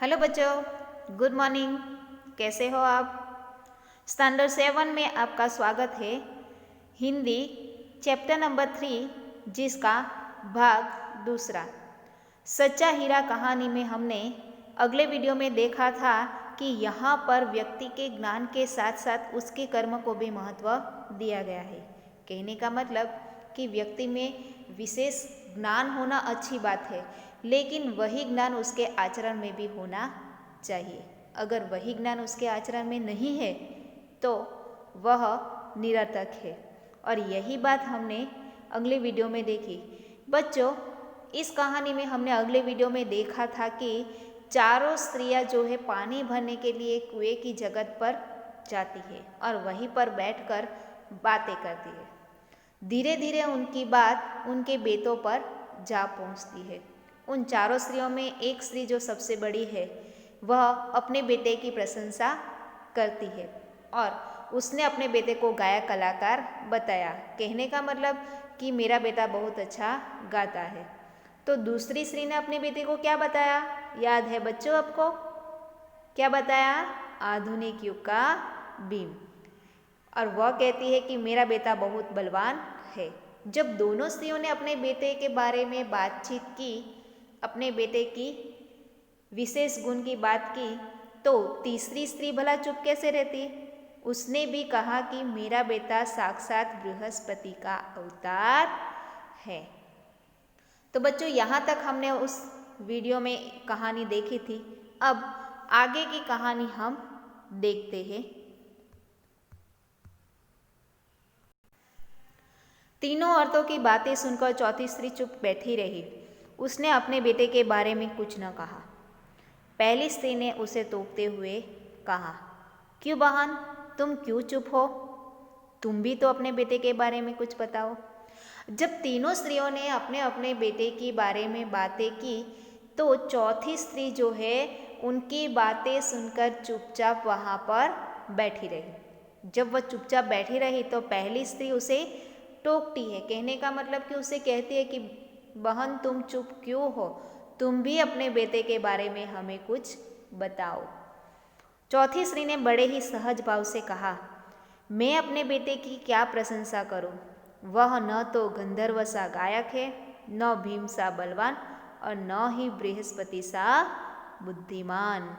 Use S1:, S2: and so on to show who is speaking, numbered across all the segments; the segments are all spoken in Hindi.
S1: हेलो बच्चों, गुड मॉर्निंग। कैसे हो आप? स्टैंडर्ड 7 में आपका स्वागत है। हिंदी चैप्टर नंबर 3 जिसका भाग दूसरा सच्चा हीरा कहानी में हमने अगले वीडियो में देखा था कि यहाँ पर व्यक्ति के ज्ञान के साथ साथ उसके कर्म को भी महत्व दिया गया है। कहने का मतलब कि व्यक्ति में विशेष ज्ञान होना अच्छी बात है, लेकिन वही ज्ञान उसके आचरण में भी होना चाहिए। अगर वही ज्ञान उसके आचरण में नहीं है तो वह निरर्थक है, और यही बात हमने अगले वीडियो में देखी। बच्चों, इस कहानी में हमने अगले वीडियो में देखा था कि चारों स्त्रियां जो है पानी भरने के लिए कुएं की जगह पर जाती है और वहीं पर बैठकर बातें करती है। धीरे धीरे उनकी बात उनके बेटों पर जा पहुंचती है। उन चारों स्त्रियों में एक स्त्री जो सबसे बड़ी है वह अपने बेटे की प्रशंसा करती है और उसने अपने बेटे को गायक कलाकार बताया। कहने का मतलब कि मेरा बेटा बहुत अच्छा गाता है। तो दूसरी स्त्री ने अपने बेटे को क्या बताया? याद है बच्चों आपको? क्या बताया? आधुनिक युग का भीम। और वह कहती है कि मेरा बेटा बहुत बलवान है। जब दोनों स्त्रियों ने अपने बेटे के बारे में बातचीत की, अपने बेटे की विशेष गुण की बात की, तो तीसरी स्त्री भला चुप कैसे रहती? उसने भी कहा कि मेरा बेटा साक्षात बृहस्पति का अवतार है। तो बच्चों, यहाँ तक हमने उस वीडियो में कहानी देखी थी। अब आगे की कहानी हम देखते हैं। तीनों औरतों की बातें सुनकर चौथी स्त्री चुप बैठी रही। उसने अपने बेटे के बारे में कुछ न कहा। पहली स्त्री ने उसे टोकते हुए कहा, क्यों बहन, तुम क्यों चुप हो? तुम भी तो अपने बेटे के बारे में कुछ बताओ। जब तीनों स्त्रियों ने अपने अपने बेटे के बारे में बातें की तो चौथी स्त्री जो है उनकी बातें सुनकर चुपचाप वहाँ पर बैठी रही। जब वह चुपचाप बैठी रही तो पहली स्त्री उसे टोकती है। कहने का मतलब कि उसे कहती है कि बहन, तुम चुप क्यों हो? तुम भी अपने बेटे के बारे में हमें कुछ बताओ। चौथी स्त्री ने बड़े ही सहज भाव से कहा, मैं अपने बेटे की क्या प्रशंसा करूं? वह न तो गंधर्व सा गायक है, न भीम सा बलवान, और न ही बृहस्पति सा बुद्धिमान।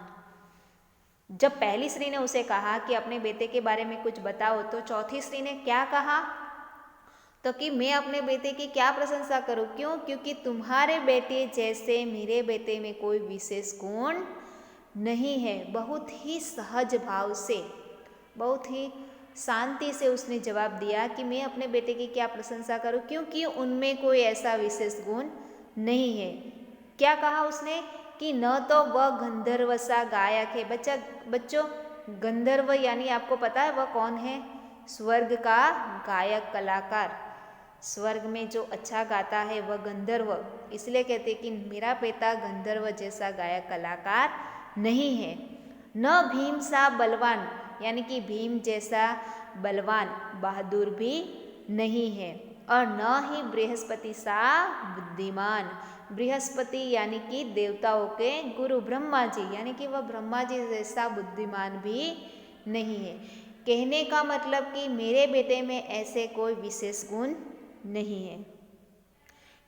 S1: जब पहली स्त्री ने उसे कहा कि अपने बेटे के बारे में कुछ बताओ, तो चौथी स्त्री ने क्या कहा? तो कि मैं अपने बेटे की क्या प्रशंसा करूं? क्यों? क्योंकि तुम्हारे बेटे जैसे मेरे बेटे में कोई विशेष गुण नहीं है। बहुत ही सहज भाव से, बहुत ही शांति से उसने जवाब दिया कि मैं अपने बेटे की क्या प्रशंसा करूं, क्योंकि उनमें कोई ऐसा विशेष गुण नहीं है। क्या कहा उसने? कि न तो वह गंधर्व सा गायक है। बच्चों, गंधर्व यानी आपको पता है वह कौन है? स्वर्ग का गायक कलाकार। स्वर्ग में जो अच्छा गाता है वह गंधर्व। इसलिए कहते हैं कि मेरा बेटा गंधर्व जैसा गायक कलाकार नहीं है। न भीम सा बलवान, यानी कि भीम जैसा बलवान बहादुर भी नहीं है, और न ही बृहस्पति सा बुद्धिमान। बृहस्पति यानी कि देवताओं के गुरु ब्रह्मा जी, यानी कि वह ब्रह्मा जी जैसा बुद्धिमान भी नहीं है। कहने का मतलब कि मेरे बेटे में ऐसे कोई विशेष गुण नहीं है।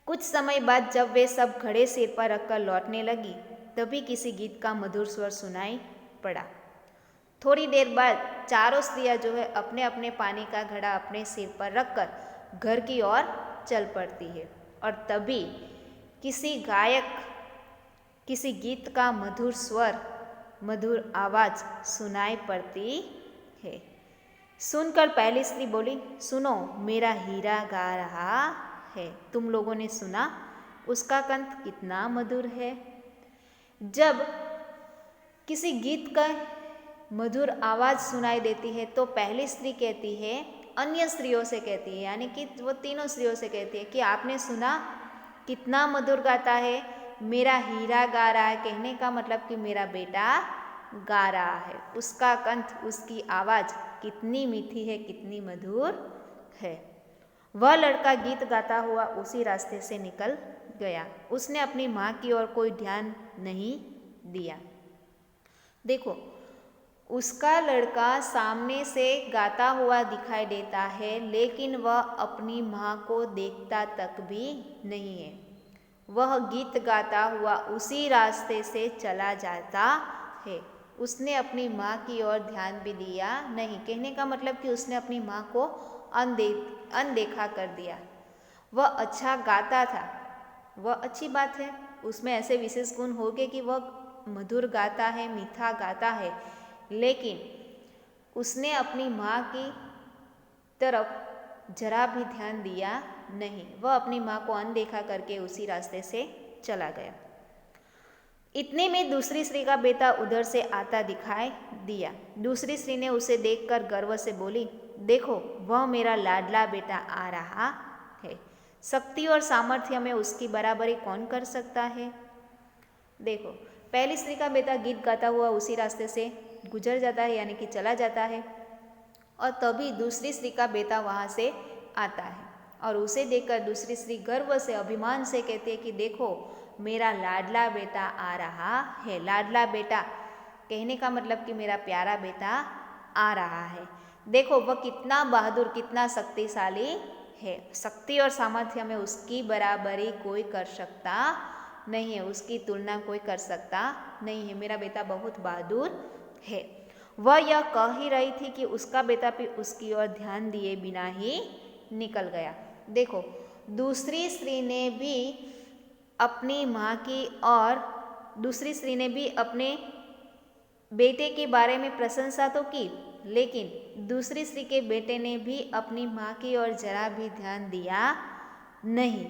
S1: कुछ समय बाद जब वे सब घड़े सिर पर रखकर लौटने लगी, तभी किसी गीत का मधुर स्वर सुनाई पड़ा। थोड़ी देर बाद चारों स्त्रियां जो है अपने अपने पानी का घड़ा अपने सिर पर रखकर घर की ओर चल पड़ती है, और तभी किसी गायक, किसी गीत का मधुर स्वर, मधुर आवाज सुनाई पड़ती है। सुनकर पहली स्त्री बोली, सुनो, मेरा हीरा गा रहा है। तुम लोगों ने सुना? उसका कंठ कितना मधुर है। जब किसी गीत का मधुर आवाज सुनाई देती है तो पहली स्त्री कहती है, अन्य स्त्रियों से कहती है, यानी कि वो तीनों स्त्रियों से कहती है कि आपने सुना कितना मधुर गाता है? मेरा हीरा गा रहा है। कहने का मतलब कि मेरा बेटा गा रहा है। उसका कंठ, उसकी आवाज कितनी मीठी है, कितनी मधुर है। वह लड़का गीत गाता हुआ उसी रास्ते से निकल गया। उसने अपनी माँ की ओर कोई ध्यान नहीं दिया। देखो, उसका लड़का सामने से गाता हुआ दिखाई देता है, लेकिन वह अपनी माँ को देखता तक भी नहीं है। वह गीत गाता हुआ उसी रास्ते से चला जाता है। उसने अपनी माँ की ओर ध्यान भी दिया नहीं। कहने का मतलब कि उसने अपनी माँ को अनदेखा कर दिया। वह अच्छा गाता था, वह अच्छी बात है, उसमें ऐसे विशेष गुण हो गए कि वह मधुर गाता है, मीठा गाता है, लेकिन उसने अपनी माँ की तरफ जरा भी ध्यान दिया नहीं। वह अपनी माँ को अनदेखा करके उसी रास्ते से चला गया। इतने में दूसरी स्त्री का बेटा उधर से आता दिखाई दिया। दूसरी स्त्री ने उसे देखकर गर्व से बोली, देखो, वह मेरा लाडला बेटा आ रहा है। शक्ति और सामर्थ्य में उसकी बराबरी कौन कर सकता है। देखो, पहली स्त्री का बेटा गीत गाता हुआ उसी रास्ते से गुजर जाता है, यानी कि चला जाता है, और तभी दूसरी स्त्री का बेटा वहाँ से आता है और उसे देखकर दूसरी स्त्री गर्व से, अभिमान से कहती है कि देखो, मेरा लाडला बेटा आ रहा है। लाडला बेटा कहने का मतलब कि मेरा प्यारा बेटा आ रहा है। देखो, वह कितना बहादुर, कितना शक्तिशाली है। शक्ति और सामर्थ्य में उसकी बराबरी कोई कर सकता नहीं है, उसकी तुलना कोई कर सकता नहीं है। मेरा बेटा बहुत बहादुर है। वह यह कह ही रही थी कि उसका बेटा भी उसकी ओर ध्यान दिए बिना ही निकल गया। देखो, दूसरी स्त्री ने भी अपनी माँ की और दूसरी स्त्री ने भी अपने बेटे के बारे में प्रशंसा तो की, लेकिन दूसरी स्त्री के बेटे ने भी अपनी माँ की ओर जरा भी ध्यान दिया नहीं।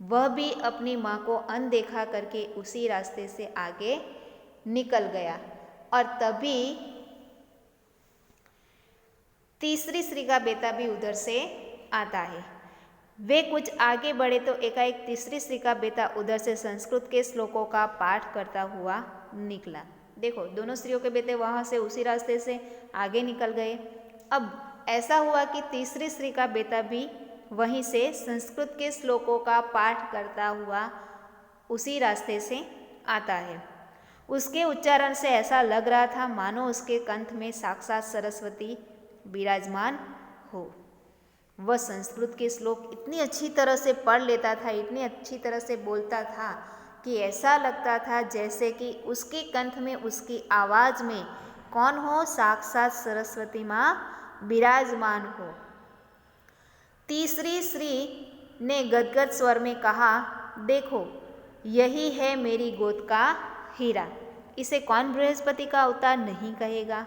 S1: वह भी अपनी माँ को अनदेखा करके उसी रास्ते से आगे निकल गया। और तभी तीसरी स्त्री का बेटा भी उधर से आता है। वे कुछ आगे बढ़े तो एकाएक तीसरी स्त्री का बेटा उधर से संस्कृत के श्लोकों का पाठ करता हुआ निकला। देखो, दोनों स्त्रियों के बेटे वहाँ से उसी रास्ते से आगे निकल गए। अब ऐसा हुआ कि तीसरी स्त्री का बेटा भी वहीं से संस्कृत के श्लोकों का पाठ करता हुआ उसी रास्ते से आता है। उसके उच्चारण से ऐसा लग रहा था मानो उसके कंठ में साक्षात सरस्वती विराजमान हो। वह संस्कृत के श्लोक इतनी अच्छी तरह से पढ़ लेता था, इतनी अच्छी तरह से बोलता था कि ऐसा लगता था जैसे कि उसके कंठ में, उसकी आवाज़ में कौन हो, साक्षात सरस्वती माँ विराजमान हो। तीसरी स्त्री ने गदगद स्वर में कहा, देखो, यही है मेरी गोद का हीरा। इसे कौन बृहस्पति का अवतार नहीं कहेगा।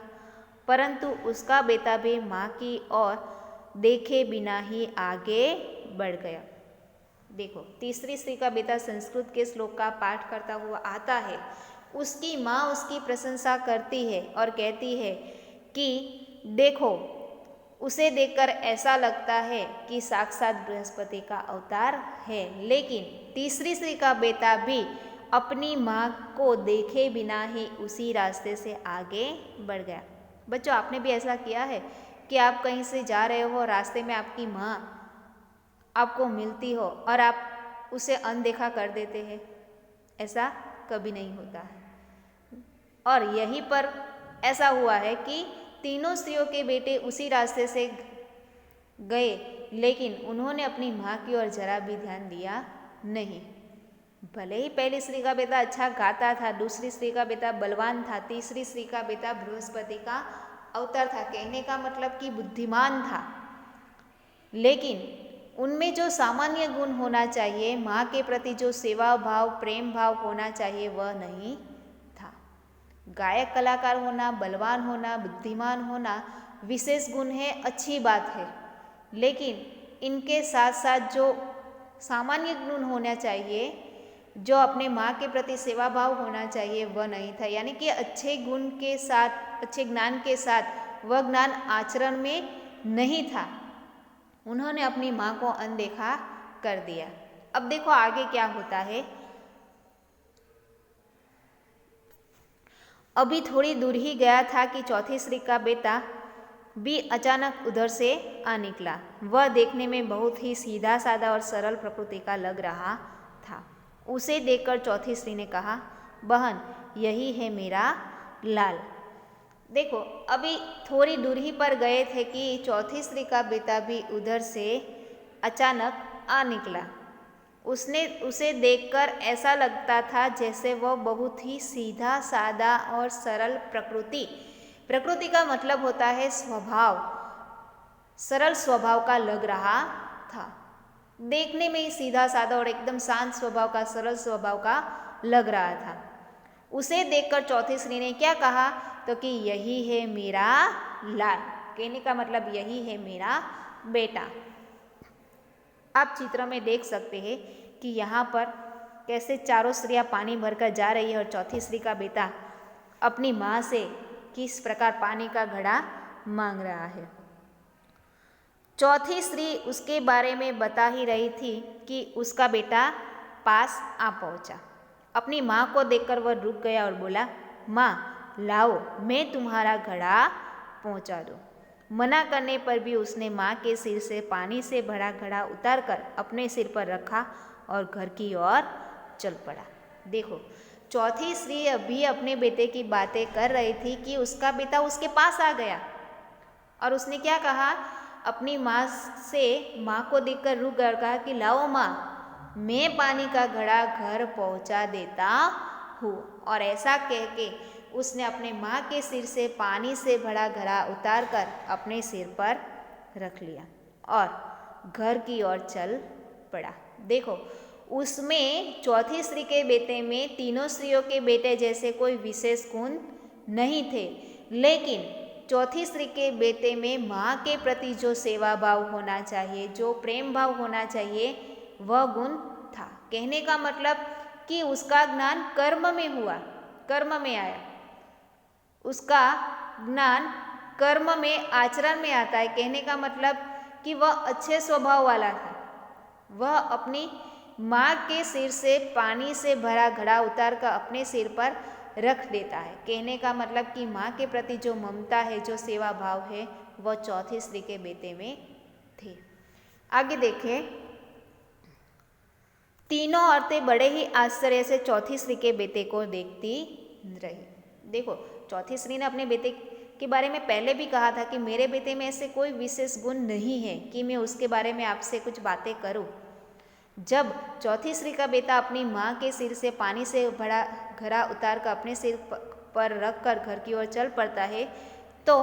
S1: परंतु उसका बेटा भी माँ की ओर देखे बिना ही आगे बढ़ गया। देखो, तीसरी स्त्री का बेटा संस्कृत के श्लोक का पाठ करता हुआ आता है। उसकी माँ उसकी प्रशंसा करती है और कहती है कि देखो, उसे देखकर ऐसा लगता है कि साक्षात बृहस्पति का अवतार है। लेकिन तीसरी स्त्री का बेटा भी अपनी माँ को देखे बिना ही उसी रास्ते से आगे बढ़ गया। बच्चों, आपने भी ऐसा किया है कि आप कहीं से जा रहे हो, रास्ते में आपकी माँ आपको मिलती हो और आप उसे अनदेखा कर देते हैं। ऐसा कभी नहीं होता है। और यहीं पर ऐसा हुआ है कि तीनों स्त्रियों के बेटे उसी रास्ते से गए, लेकिन उन्होंने अपनी माँ की ओर जरा भी ध्यान दिया नहीं। भले ही पहली स्त्री का बेटा अच्छा गाता था, दूसरी स्त्री का बेटा बलवान था, तीसरी स्त्री का बेटा बृहस्पति का अवतार था, कहने का मतलब कि बुद्धिमान था, लेकिन उनमें जो सामान्य गुण होना चाहिए, माँ के प्रति जो सेवा भाव, प्रेम भाव होना चाहिए, वह नहीं था। गायक कलाकार होना, बलवान होना, बुद्धिमान होना विशेष गुण है, अच्छी बात है, लेकिन इनके साथ साथ जो सामान्य गुण होना चाहिए, जो अपने माँ के प्रति सेवा भाव होना चाहिए, वह नहीं था। यानी कि अच्छे गुण के साथ, अच्छे ज्ञान के साथ वह ज्ञान आचरण में नहीं था। उन्होंने अपनी माँ को अनदेखा कर दिया। अब देखो आगे क्या होता है। अभी थोड़ी दूर ही गया था कि चौथी स्त्री का बेटा भी अचानक उधर से आ निकला। वह देखने में बहुत ही सीधा साधा और सरल प्रकृति का लग रहा था। उसे देखकर चौथी स्त्री ने कहा, बहन, यही है मेरा लाल। देखो अभी थोड़ी दूर ही पर गए थे कि चौथी स्त्री का बेटा भी उधर से अचानक आ निकला। उसे देखकर ऐसा लगता था जैसे वह बहुत ही सीधा सादा और सरल प्रकृति का मतलब होता है स्वभाव, सरल स्वभाव का लग रहा था। देखने में ही सीधा साधा और एकदम शांत स्वभाव का, सरल स्वभाव का लग रहा था। उसे देखकर चौथी स्त्री ने क्या कहा तो कि यही है मेरा लाल। कहने का मतलब यही है मेरा बेटा। आप चित्र में देख सकते हैं कि यहाँ पर कैसे चारों स्त्रियाँ पानी भरकर जा रही है और चौथी स्त्री का बेटा अपनी माँ से किस प्रकार पानी का घड़ा मांग रहा है। चौथी स्त्री उसके बारे में बता ही रही थी कि उसका बेटा पास आ पहुँचा। अपनी माँ को देखकर वह रुक गया और बोला, माँ लाओ मैं तुम्हारा घड़ा पहुँचा दूँ। मना करने पर भी उसने माँ के सिर से पानी से भरा घड़ा उतारकर अपने सिर पर रखा और घर की ओर चल पड़ा। देखो चौथी स्त्री अभी अपने बेटे की बातें कर रही थी कि उसका बेटा उसके पास आ गया और उसने क्या कहा, अपनी माँ को देखकर रुक गया और कहा कि लाओ माँ मैं पानी का घड़ा घर पहुँचा देता हूँ। और ऐसा कह के उसने अपने माँ के सिर से पानी से भरा घड़ा उतारकर अपने सिर पर रख लिया और घर की ओर चल पड़ा। देखो उसमें चौथी स्त्री के बेटे में तीनों स्त्रियों के बेटे जैसे कोई विशेष गुण नहीं थे, लेकिन चौथी स्त्री के बेटे में माँ के प्रति जो सेवा भाव होना चाहिए, जो प्रेम भाव होना चाहिए, वह गुण था। कहने का मतलब कि उसका ज्ञान कर्म में हुआ, कर्म में आया। उसका ज्ञान कर्म में, आचरण में आता है। कहने का मतलब कि वह अच्छे स्वभाव वाला था। वह अपनी माँ के सिर से पानी से भरा घड़ा उतार कर अपने सिर पर रख देता है। कहने का मतलब कि माँ के प्रति जो ममता है, जो सेवा भाव है, वह चौथी स्त्री के बेटे में थी। आगे देखें, तीनों औरतें बड़े ही आश्चर्य से चौथी स्त्री के बेटे को देखती रही। देखो चौथी स्त्री ने अपने बेटे के बारे में पहले भी कहा था कि मेरे बेटे में ऐसे कोई विशेष गुण नहीं है कि मैं उसके बारे में आपसे कुछ बातें करूं। जब चौथी स्त्री का बेटा अपनी माँ के सिर से पानी से भरा घड़ा उतार कर अपने सिर पर रख कर घर की ओर चल पड़ता है, तो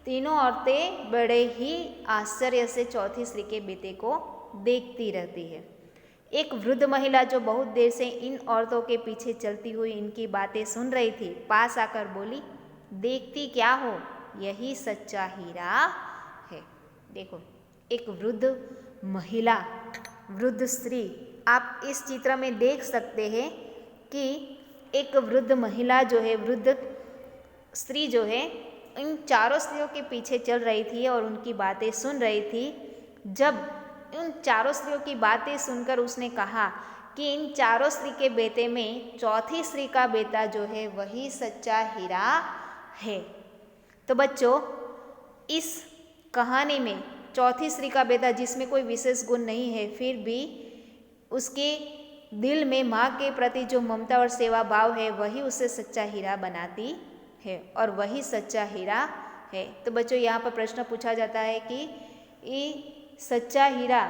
S1: तीनों औरतें बड़े ही आश्चर्य से चौथी स्त्री के बेटे को देखती रहती है। एक वृद्ध महिला जो बहुत देर से इन औरतों के पीछे चलती हुई इनकी बातें सुन रही थी, पास आकर बोली, देखती क्या हो, यही सच्चा हीरा है। देखो एक वृद्ध महिला, वृद्ध स्त्री, आप इस चित्र में देख सकते हैं कि एक वृद्ध महिला जो है, वृद्ध स्त्री जो है, इन चारों स्त्रियों के पीछे चल रही थी और उनकी बातें सुन रही थी। जब उन चारों स्त्रियों की बातें सुनकर उसने कहा कि इन चारों स्त्री के बेटे में चौथी स्त्री का बेटा जो है वही सच्चा हीरा है। तो बच्चों, इस कहानी में चौथी स्त्री का बेटा जिसमें कोई विशेष गुण नहीं है, फिर भी उसके दिल में माँ के प्रति जो ममता और सेवा भाव है, वही उसे सच्चा हीरा बनाती है और वही सच्चा हीरा है। तो बच्चों, यहाँ पर प्रश्न पूछा जाता है कि ये सच्चा हीरा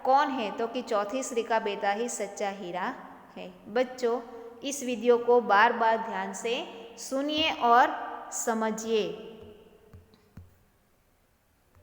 S1: कौन है, तो कि चौथी स्त्री का बेटा ही सच्चा हीरा है। बच्चों, इस वीडियो को बार बार ध्यान से सुनिए और समझिए।